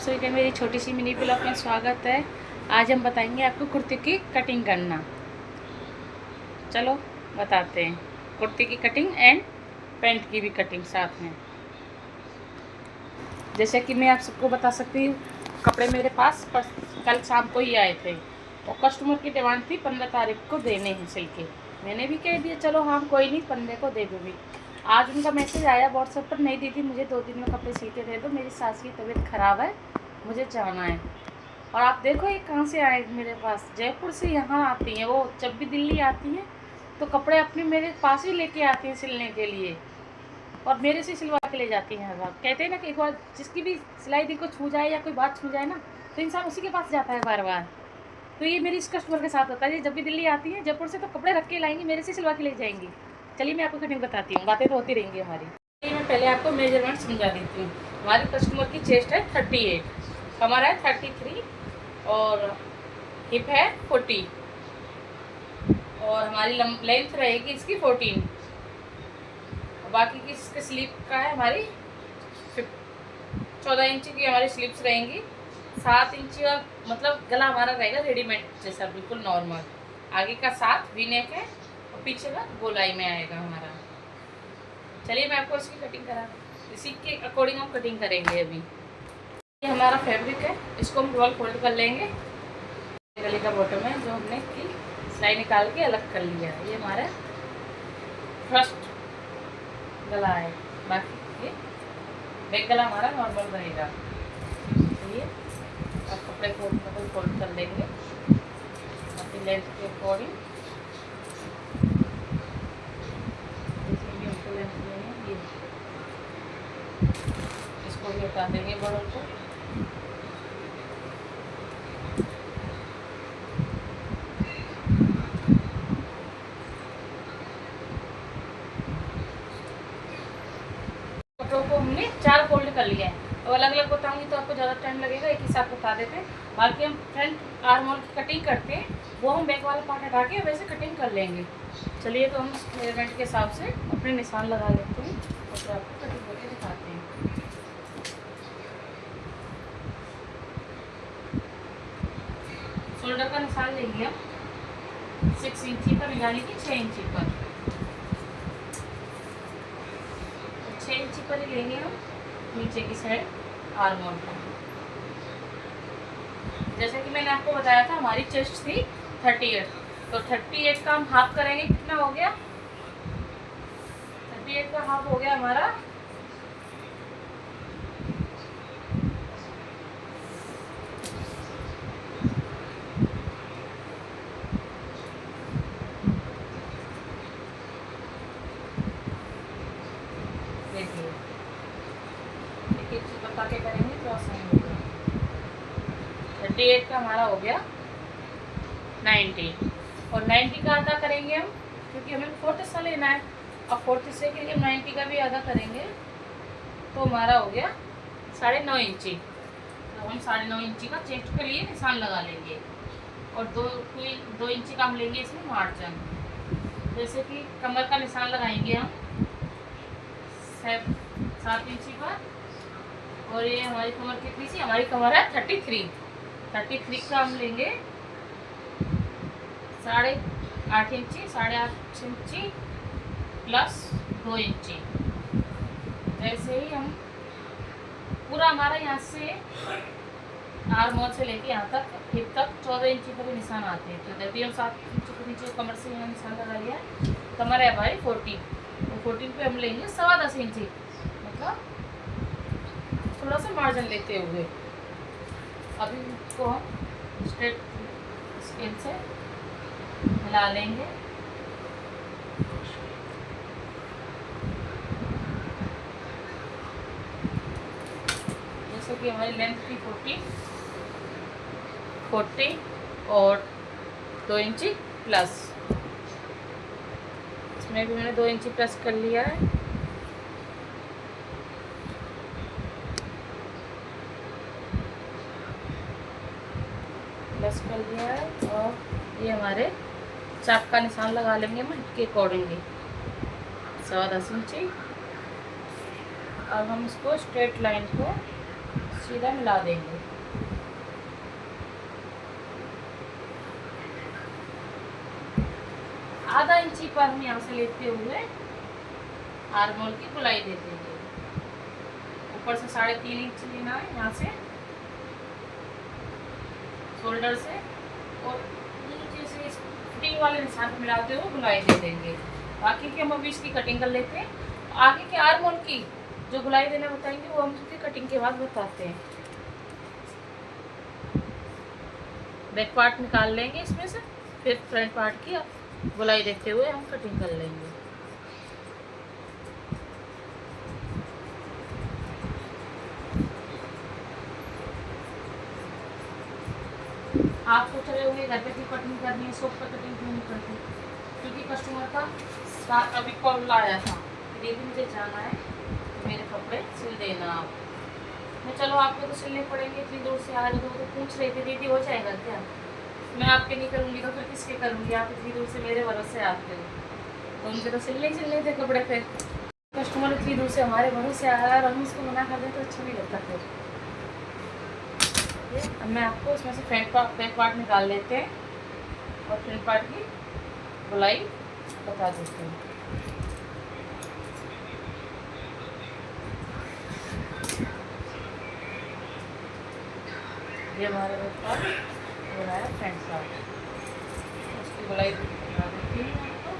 सो क्या मेरी छोटी सी मिनी ब्लॉग में स्वागत है। आज हम बताएंगे आपको कुर्ती की कटिंग करना। चलो बताते हैं कुर्ती की कटिंग एंड पैंट की भी कटिंग साथ में। जैसे कि मैं आप सबको बता सकती हूँ, कपड़े मेरे पास कल शाम को ही आए थे और कस्टमर की डिमांड थी 15 तारीख को देने हैं सिल के। मैंने भी कह दिया चलो हाँ कोई नहीं 15 को दे दूँगी। आज उनका मैसेज आया व्हाट्सएप पर, नहीं दीदी मुझे 2 दिन में कपड़े सिल के दे दो, मेरी सास की तबीयत ख़राब है, मुझे जाना है। और आप देखो ये कहाँ से आए मेरे पास, जयपुर से यहाँ आती हैं वो। जब भी दिल्ली आती हैं तो कपड़े अपने मेरे पास ही लेके आती हैं सिलने के लिए और मेरे से सिलवा के ले जाती हैं हर बार। कहते हैं ना कि एक बार जिसकी भी सिलाई दिल को छू जाए या कोई बात छू जाए ना तो इंसान उसी के पास जाता है बार बार। तो ये मेरी इस कस्टमर के साथ होता है, जब भी दिल्ली आती है जयपुर से तो कपड़े रख के लाएंगी, मेरे से सिलवा के ले जाएंगी। चलिए मैं आपको कटिंग बताती हूँ, बातें तो होती रहेंगी हमारी। चलिए मैं पहले आपको मेजरमेंट समझा देती हूँ। हमारी कस्टमर की चेस्ट है 38, कमर है 33 और हिप है 40 और हमारी लेंथ रहेगी इसकी 14। बाकी की इसके स्लीप का है हमारी 14 इंच की हमारी स्लीप्स रहेंगी। 7 इंच का मतलब गला हमारा रहेगा रेडीमेड जैसा बिल्कुल नॉर्मल। आगे का 7 वी नेक है और पीछे का गोलाई में आएगा हमारा। चलिए मैं आपको इसकी कटिंग करा, इसी के अकॉर्डिंग हम कटिंग करेंगे। अभी ये हमारा फैब्रिक है, इसको हम डबल फोल्ड कर लेंगे। गले का बॉटम है जो हमने की सिलाई निकाल के अलग कर लिया, ये हमारा फर्स्ट गला है। बाकी ये बैक गला हमारा नॉर्मल रहेगा। ये अब कपड़े को डबल फोल्ड कर लेंगे अपनी लेंथ के अकॉर्डिंग। जितनी भी हमको लेंथ लेनी है ये इसको भी हटा देंगे बॉर्डर को। कपड़ों को हमने 4 फोल्ड कर लिया है और अलग अलग बताऊंगी तो आपको ज़्यादा टाइम लगेगा, एक ही साथ बता देते हैं। बाकी हम फ्रंट आर्म होल की कटिंग करते हैं, वो हम बैक वाला पार्ट हटा के वैसे कटिंग कर लेंगे। चलिए तो हम मेजरमेंट के हिसाब से अपने निशान लगा लेते हैं और फिर आपको कटिंग करके दिखाते हैं। शोल्डर का निशान लेंगे हम 6 इंची पर, यानी कि 6 इंची पर। 6 इंची पर ही लेंगे हम नीचे की साइड आर्म होल पर। जैसे कि मैंने आपको बताया था हमारी चेस्ट थी 38, तो 38 का हम हाफ करेंगे, कितना हो गया 38 का हाफ हो गया हमारा 38 का हमारा हो गया 90 और 90 का आधा करेंगे हम, क्योंकि हमें 4th हिस्सा लेना है। अब 4th हिस्से के लिए 90 का भी आधा करेंगे तो हमारा हो गया 9.5 इंची। तो हम 9.5 इंची का चेस्ट के लिए निशान लगा लेंगे और 2 इंची का हम लेंगे इसमें मार्जिन। जैसे कि कमर का निशान लगाएंगे हम 7 इंची पर और ये हमारी कमर कितनी सी, हमारी कमर है 33 का हम लेंगे 8.5 इंची, 8.5 इंची प्लस 2 इंची। जैसे ही हम पूरा हमारा यहाँ से आर्म होल से लेके यहाँ तक हिप तक 14 इंची पर भी निशान आते हैं। तो जब भी हम 7 इंची के नीचे कमर से यहाँ निशान लगा लिया, कमर है हमारी 14, तो 14 पे हम लेंगे 10.25 इंची, मतलब थोड़ा सा मार्जिन लेते हुए। अभी इसको हम स्ट्रेट स्केल से मिला लेंगे। जैसे कि हमारी लेंथ थी 40 और 2 इंची प्लस, इसमें भी मैंने 2 इंची प्लस कर लिया है। प्लस कर दिया है और ये हमारे चाप का निशान लगा लेंगे हम के अकॉर्डिंगली 10.25 इंची। अब हम इसको स्ट्रेट लाइन को सीधा मिला देंगे। आधा इंची पर हम यहाँ से लेते हुए आर्म होल की गोलाई दे देंगे। ऊपर से 3.5 इंच लेना है यहाँ से शोल्डर से, और नीचे से फिटिंग वाले निशान को मिलाते हुए गोलाई दे देंगे। बाकी की हम अभी इसकी कटिंग कर लेते हैं। आगे के आर्म होल की जो गोलाई देना बताएंगे वो हम उसकी कटिंग के बाद बताते हैं। बैक पार्ट निकाल लेंगे इसमें से, फिर फ्रंट पार्ट की गोलाई देते हुए हम कटिंग कर लेंगे। आप सोच रहे होंगे घर पे की कटिंग करनी है, शॉप पर कटिंग क्यों नहीं करती? क्योंकि कस्टमर का अभी कॉल आया था, दीदी मुझे जाना है मेरे कपड़े सिल देना आप। मैं चलो आपको तो सिलने पड़ेंगे, इतनी दूर से आ रहे हो तो पूछ रहे थे दीदी हो जाएगा क्या? मैं आपके नहीं करूँगी तो फिर किसके करूँगी? आप इतनी दूर से मेरे भरोसे आते हो तो उनके तो सिलने थे कपड़े। फिर कस्टमर इतनी दूर से हमारे भरोसे आ रहा है और हम उसको मना कर दें तो अच्छा नहीं लगता। फिर अब मैं आपको इसमें से फ्रंट पार्ट निकाल लेते हैं और फ्रंट पार्ट की गोलाई बता देते हैं। ये हमारा बैक पार्ट हो रहा है फ्रंट पार्ट, उसकी गोलाई बता देती हूँ आपको।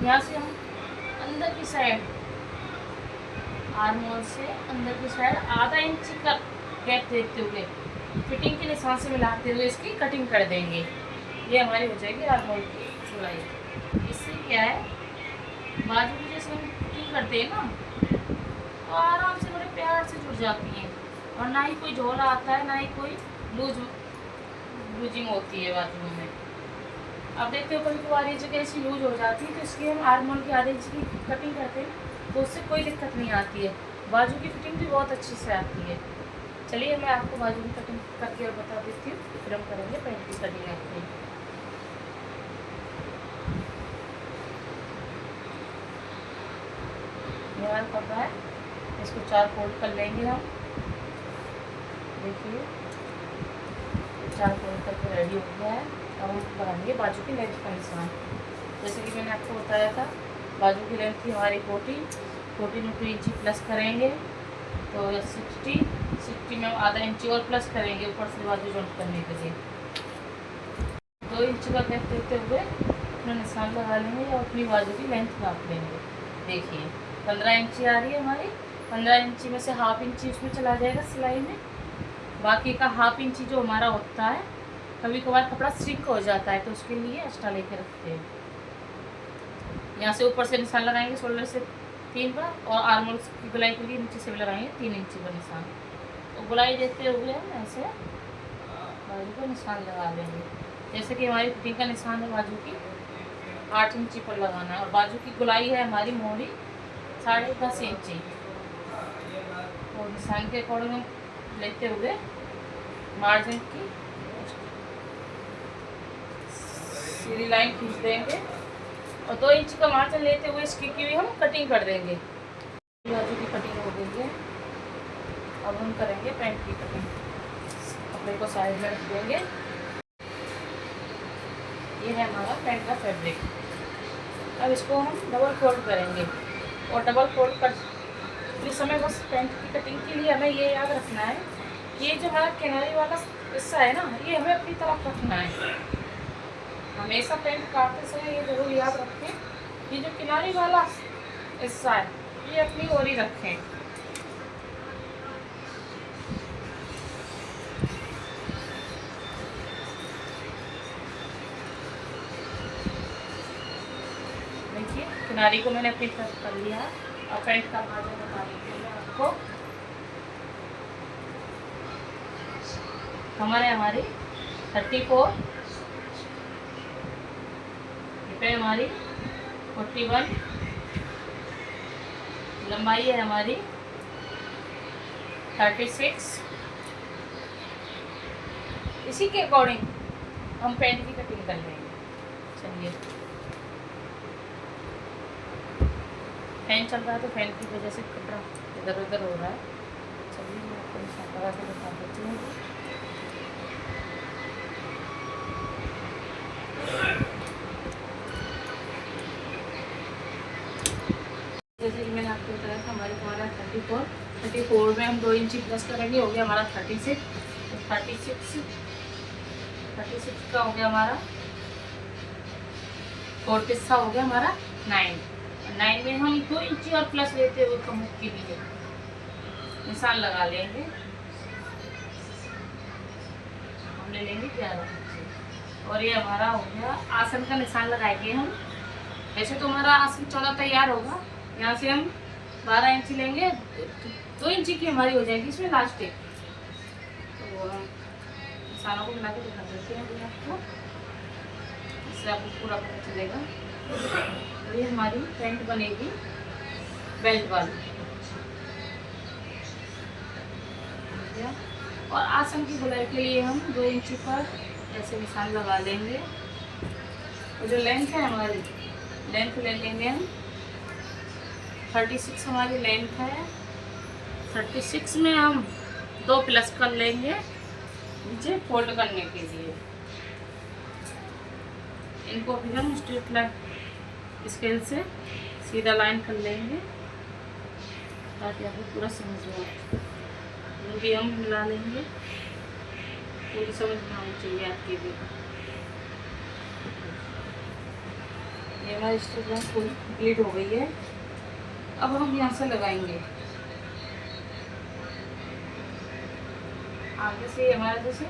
यहाँ से हम अंदर की साइड आर्म होल से अंदर की साइड आधा इंच का गैप देते हुए फिटिंग के निशान से मिलाते हुए इसकी कटिंग कर देंगे। ये हमारी हो जाएगी आर्म होल की सिलाई। इससे क्या है, बाजू की जैसे हम फिटिंग करते हैं ना तो आराम से बड़े प्यार से जुड़ जाती है और ना ही कोई झोला आता है, ना ही कोई लूजिंग होती है बाजू में। अब देखते हो कभी कभार ये जगह ऐसी लूज हो जाती है तो इसलिए हम आर्म होल की आधे इंच की कटिंग करते हैं तो उससे कोई दिक्कत नहीं आती है। बाजू की फिटिंग भी बहुत अच्छी से आती है। चलिए मैं आपको बाजू की कटिंग करके और बता देती हूँ, फिर हम करेंगे पैंट की कटिंग आपकी। ये हमारा कपड़ा है, इसको 4 फोल्ड कर लेंगे हम। देखिए 4 फोल्ड करके रेडी हो गया है। अब हम बनाएंगे बाजू की लेंथ का निशान। जैसे कि मैंने आपको बताया था बाजू की लेंथ थी हमारी 14 में 2 इंची प्लस करेंगे तो 60 में आधा इंची और प्लस करेंगे ऊपर से बाजू जॉइंट करने के लिए। 2 इंच का गैप देते हुए अपना निशान लगा लेंगे और अपनी बाजू की लेंथ नाप लेंगे। देखिए 15 इंची आ रही है हमारी। 15 इंची में से हाफ इंची उसमें चला जाएगा सिलाई में। बाकी का हाफ इंची जो हमारा होता है, कभी कभार कपड़ा श्रिंक हो जाता है तो उसके लिए एक्स्ट्रा लेके रखते हैं। यहाँ से ऊपर से निशान लगाएंगे शोल्डर से 3 बार और आर्म होल की गोलाई के लिए नीचे से भी लगाएंगे 3 इंची का निशान। तो गोलाई देते हुए हम ऐसे बाजू को निशान लगा लेंगे। जैसे कि हमारी फिटिंग का निशान है बाजू की 8 इंची पर लगाना है और बाजू की गोलाई है हमारी मोहरी 10.5 इंची। और निशान के अकॉर्डिंग हम लेते हुए मार्जिन की सीधी लाइन खींच देंगे और 2 इंच का मार्जिन लेते हुए इसकी की भी हम कटिंग कर देंगे। बाजू की कटिंग हो गई है। अब हम करेंगे पैंट की कटिंग। कपड़े को साइड में रख देंगे। ये है हमारा पैंट का फैब्रिक। अब इसको हम डबल फोल्ड करेंगे और डबल फोल्ड कर इस समय बस पैंट की कटिंग के लिए हमें ये याद रखना है, ये जो हमारा किनारे वाला हिस्सा है ना, ये हमें अपनी तरफ रखना है। हमेशा पैंट काटते समय ये जरूर याद रखें, ये जो किनारी वाला हिस्सा है ये अपनी ओर ही रखें। देखिए किनारी को मैंने अपनी तरफ कर लिया है। और पैंट का मार्जिन बता देती हूँ आपको। हमारी 34 पे हमारी 41 लंबाई है हमारी 36। इसी के अकॉर्डिंग हम पैंट की कटिंग कर लेंगे। चलिए फैन चल रहा है तो फैन की वजह से कपड़ा इधर उधर हो रहा है। चलिए मैं आपको निशान लगा के दिखा देती हूँ। जैसे कि मैंने आपको बताया था हमारा 34 में हम 2 इंची प्लस करेंगे, हो गया हमारा 36। तो 36 का हो गया हमारा 34 हो गया हमारा 9। 9 में हम 2 इंची और प्लस लेते हुए कमर के लिए निशान लगा लेंगे। हम ले लेंगे 11 इंची और ये हमारा हो गया आसन का निशान लगाएंगे हम। वैसे तो हमारा आसन 14 तैयार होगा, यहाँ से हम 12 इंची लेंगे, 2 इंची की हमारी हो जाएगी इसमें लास्ट एक। तो हम निशानों को मिला के दिखा देते हैं आपको, इससे आपको पूरा पता चलेगा। ये हमारी पैंट बनेगी बेल्ट वाली, और आसन की गोलाई के लिए हम 2 इंची पर ऐसे निशान लगा लेंगे। और जो लेंथ है हमारी, लेंथ ले लेंगे हम 36 हमारी लेंथ है। 36 में हम 2 प्लस कर लेंगे नीचे फोल्ड करने के लिए। इनको भी हम स्ट्रेट लाइन स्केल से सीधा लाइन कर लेंगे ताकि आपको पूरा समझ में आए। वो भी हम मिला लेंगे, पूरी समझ में आनी चाहिए आपकी भी। ये हमारी स्ट्रेट लाइन पूरी कंप्लीट हो गई है। अब हम यहाँ से लगाएंगे आगे से हमारा जैसे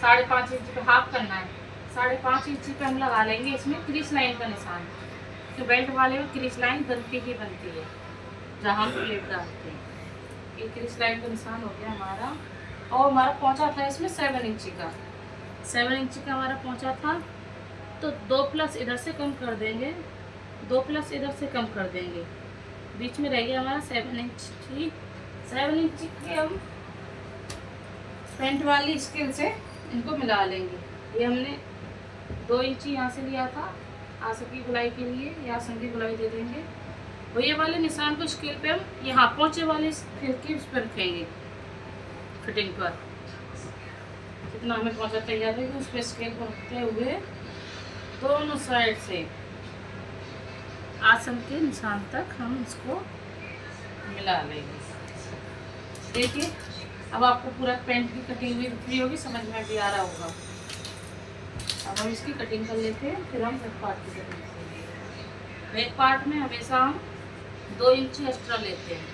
5.5 इंच पे हाफ करना है, 5.5 इंच पे हम लगा लेंगे इसमें क्रीज लाइन का निशान। तो बेल्ट वाले में क्रीज लाइन बनती ही बनती है जहाँ हम प्लेट डालते हैं। ये क्रीज लाइन का निशान हो गया हमारा। और हमारा पहुँचा था इसमें 7 इंची का, 7 इंची का हमारा पहुँचा था। तो 2 प्लस इधर से कम कर देंगे, 2 प्लस इधर से कम कर देंगे, बीच में रह गया हमारा 7 इंची। 7 इंची के हम फ्रंट वाली स्केल से इनको मिला लेंगे। ये हमने 2 इंची यहाँ से लिया था आसन की गुलाई के लिए, या आसन की गुलाई दे देंगे। और ये वाले निशान को स्केल पे हम यहाँ पहुँचे वाले स्केल की उस पर रखेंगे फिटिंग पर। जितना हमें पहुँचा तैयार है उस पर स्केल को रखते हुए दोनों साइड से आसन के निशान तक हम इसको मिला लेंगे। देखिए अब आपको पूरा पैंट की कटिंग भी दिख रही होगी, समझ में भी आ रहा होगा। अब हम इसकी कटिंग कर लेते हैं, फिर हम बैक पार्ट की कटिंग करेंगे। बैक पार्ट में हमेशा हम 2 इंची एक्स्ट्रा लेते हैं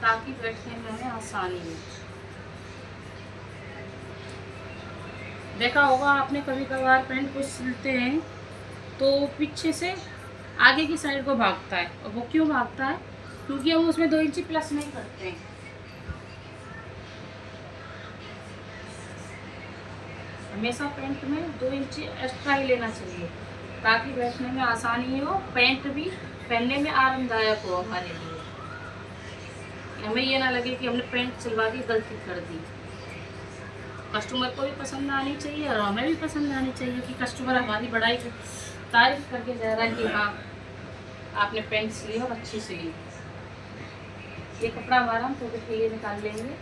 ताकि बैठने में हमें आसानी हो। देखा होगा आपने कभी कभार पैंट को सिलते हैं तो पीछे से आगे की साइड को भागता है। और वो क्यों भागता है? क्योंकि हम उसमें 2 इंची प्लस नहीं करते हैं। हमेशा पैंट में 2 इंची एक्स्ट्रा ही लेना चाहिए ताकि बैठने में आसानी हो, पैंट भी पहनने में आरामदायक हो हमारे लिए। हमें ये ना लगे कि हमने पैंट सिलवा के गलती कर दी। कस्टमर को भी पसंद आनी चाहिए और हमें भी पसंद आनी चाहिए कि कस्टमर हमारी बड़ाई तारीफ करके जा रहा है कि हाँ आपने पैंट सिली और अच्छी सिली। ये कपड़ा हमारा हम पॉकेट के लिए निकाल लेंगे।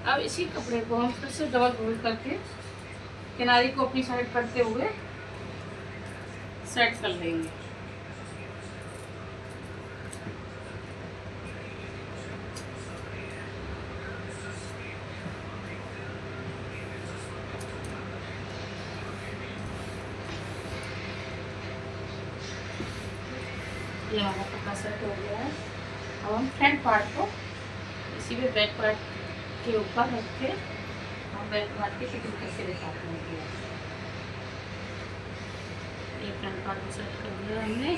अब इसी कपड़े को हम फिर से डबल फोल्ड करके किनारी को अपनी साइड करते हुए सेट कर लेंगे। ये हमारा कपड़ा सेट हो गया है। अब हम फ्रंट पार्ट को इसी में बैक पार्ट के ऊपर रख के हम बैक पार्ट की फिटिंग करके दिखाते हैं। ये फ्रंट पार्ट को सेट कर दिया हमने।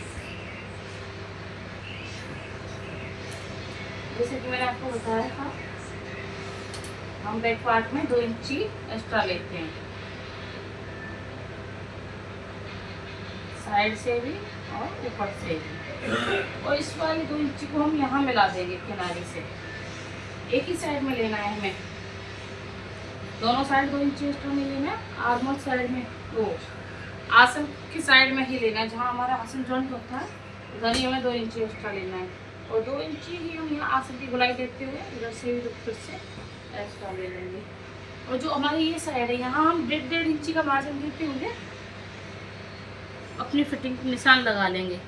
जैसे कि मैंने आपको बताया था हम बैक पार्ट में 2 इंची एक्स्ट्रा लेते हैं, साइड से भी और ऊपर से भी। और इस वाली 2 इंची को हम यहाँ मिला देंगे किनारे से। एक ही साइड में लेना है हमें, दोनों साइड 2 इंची एक्स्ट्रा नहीं लेना है। आर्मल साइड में 2 आसन की साइड में ही लेना है, जहाँ हमारा आसन जॉइंट होता है उधर ही हमें 2 इंची एक्स्ट्रा लेना है, और 2 इंची ही हम यहाँ आसन की गुलाई देते हुए इधर से भी फिर से एक्स्ट्रा ले लेंगे। और जो हमारी ये साइड है यहाँ हम 1.5 इंची का मार्जिन देते हुए अपनी फिटिंग निशान लगा लेंगे।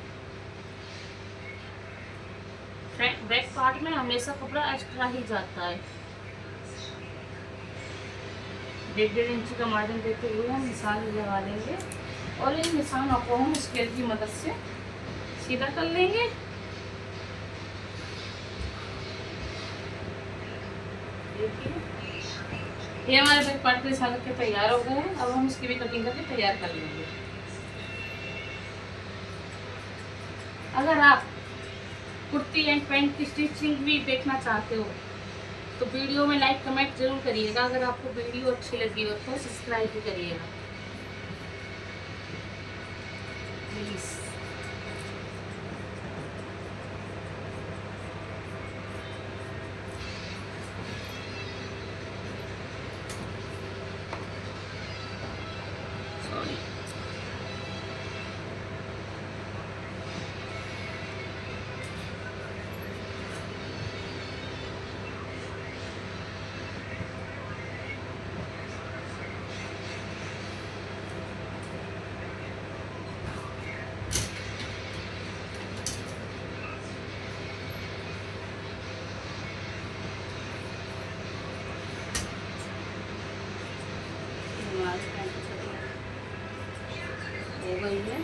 बैक पार्ट में हमेशा कपड़ा एक्स्ट्रा ही जाता है। 1.5 इंची का मार्जिन देते हुए हम निशान लगा लेंगे और इन निशानों को हम स्केल की मदद से सीधा कर लेंगे। देखिए ये हमारे बैक पार्ट के निशान के तैयार हो गए हैं। अब हम इसकी भी कटिंग करके तैयार कर लेंगे। अगर आप कुर्ती एंड पैंट की स्टिचिंग भी देखना चाहते हो तो वीडियो में लाइक कमेंट जरूर करिएगा। अगर आपको वीडियो अच्छी लगी हो तो सब्सक्राइब भी करिएगा प्लीज़। सॉरी, हो गई है।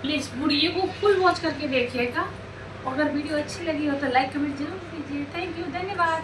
प्लीज़ वीडियो को फुल वॉच करके देखिएगा। अगर वीडियो अच्छी लगी हो तो लाइक कमेंट जरूर कीजिए। थैंक यू, धन्यवाद।